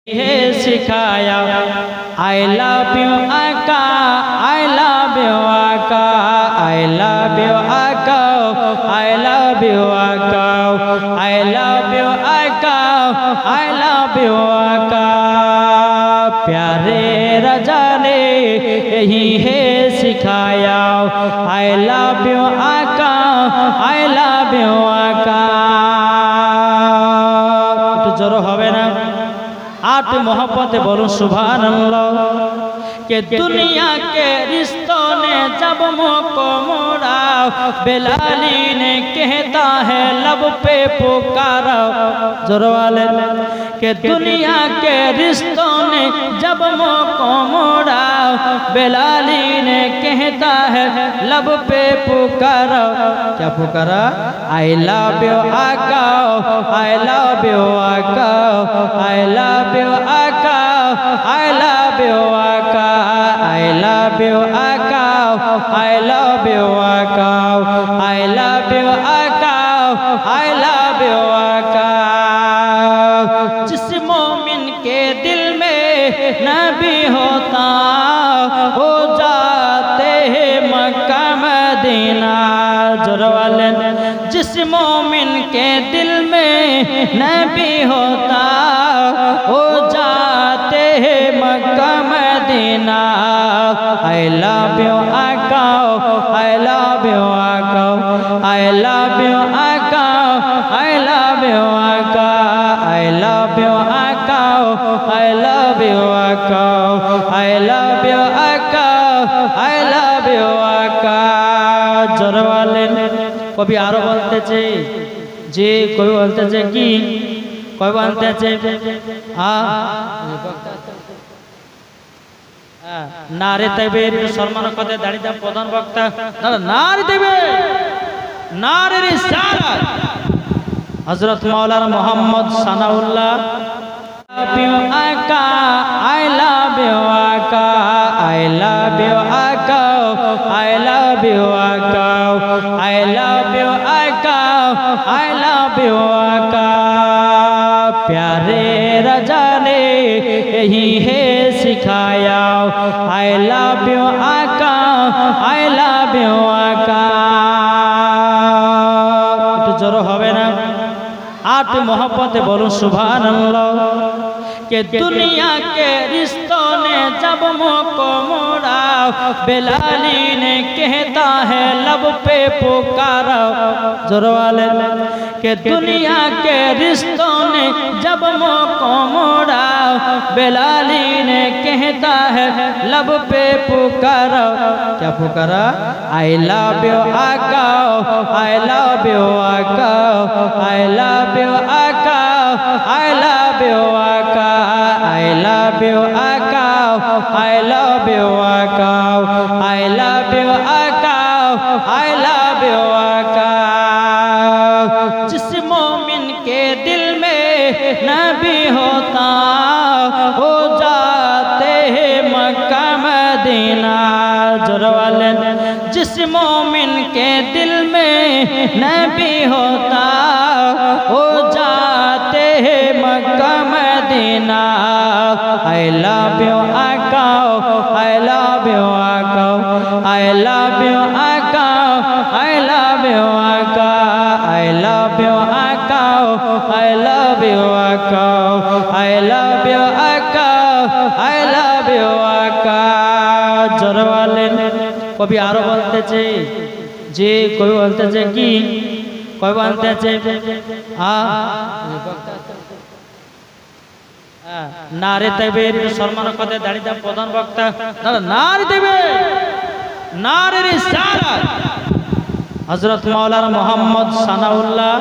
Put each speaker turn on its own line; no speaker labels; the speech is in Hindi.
है सिखाया आई लव यू आका, आई लव यू आका, आई लव यू आका, आई लव यू आका, आई लव यू आका, आई लव यू आका। प्यारे राजा ने यही है सिखाया आई लव यू आका, आई लव यू आका। तो जरो হবে না आठ मोहब्बत बोलो सुभानअल्लाह के दुनिया के रिश्तों ने जब मोको मोड़ा बेलाली ने कहता है लब पे पुकारा जोर वाले के दुनिया के रिश्तों ने जब मोको मोड़ा बेलाली ने कहता है लब पे पुकारा। क्या पुकारा? आई लव यू आका, आई लव यू आका, आई लव यू आका, आई लव यू आका, आई लव यू आका, आई लव यू आका, आई लव यू आका, आई लव यू आका। जिस मोमिन के दिल में नबी होता हो जाते हैं मक्का मदीना जोर वाले। जिस मोमिन के दिल में नबी होता हो जाते हैं Mecca Medina. I love you आका, आई लव यू आका, आई लव यू आका, आई लव यू आका, आई लव यू आका, आई लव यू आका, आई लव यू आका, आई लव यू आका। जोर वाले कभी आरो बोलते चे जे कोई बोलते चे कि कोई बोलते चे नारे तकबीर सम्मान करते दाड़ी दा प्रधान वक्ता नारे तकबीर नारे रिसालत हजरत मौलाना Mohammad Sanaullah. I love you आका, आई लव यू आका, आई लव यू आका, आई लव यू आका, आई लव यू आका। प्यारे राजा ने यही है सिखाया आई लव यू आका, आई लव यू आका। तो जरो হবে না आठ मोहब्बत बोलो सुभानअल्लाह के दुनिया के रिश्तों ने जब मोको मोड़ा बेलाली ने कहता है लब पे पुकारा जोर वाले के दुनिया के रिश्तों ने जब मोको मोड़ा बेलाली ने कहता है लब पे पुकारा। क्या पुकारा? आई लव यू आका, आई लव यू आका, आई लव यू आका, आई लव यू आका, आई लव यू आका, आई लव यू आका, आई लव यू आका, आई लव यू आका। जिस मोमिन के दिल में नबी होता हो जाते हैं मक्का मदीना जोर वाले। जिस मोमिन के दिल में नबी होता हो जाते हैं Mecca Medina. I love you आका, आई लव यू आका, आई लव यू आका, आई लव यू आका, आई लव यू आका, आई लव यू आका, आई लव यू आका, आई लव यू आका। जोर वाले कभी आरो बोलते चे जे कोई बोलते चे कि कोई बोलते चे नारे तकबीर सम्मान करते दाड़ी दा प्रधान वक्ता नारे तकबीर नारे रिसालत हजरत मौलाना मोहम्मद सनाउल्लाह